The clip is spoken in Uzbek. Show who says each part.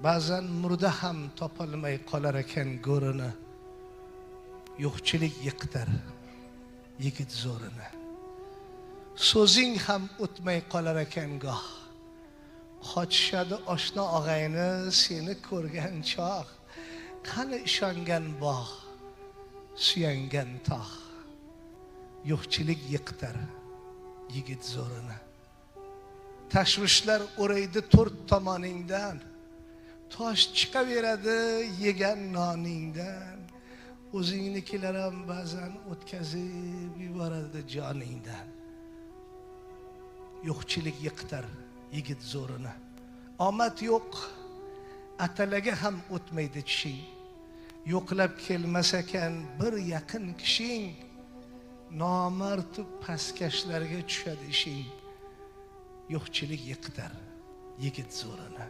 Speaker 1: ba'zan murda ham topolmay qolar ekan go'rini. Yo'qchilik yiqitar yigit zo'rini. So'zing ham o'tmay qolar ekan goh. Qochishadi oshna og'ayni seni ko'rgan chog'. Qani ishongan bog', suyangan tog'. Yo'qchilik yiqitar yigit zo'rini. Tashvishlar o'raydi to'rt tomoningdan. Tosh chiqaveradi yegan noningdan. O'zingnikilar ham ba'zan o'tkazib yuboradi joningdan. Yo'qchilik yiqitar yigit zo'rini. Omad yo'q, atalaga ham o'tmaydi tishing. Yo'qlab kelmas ekan bir yaqin kishing. Nomartib pastkashlarga tushadi ishing. Yo'qchilik yiqitar yigit zo'rini.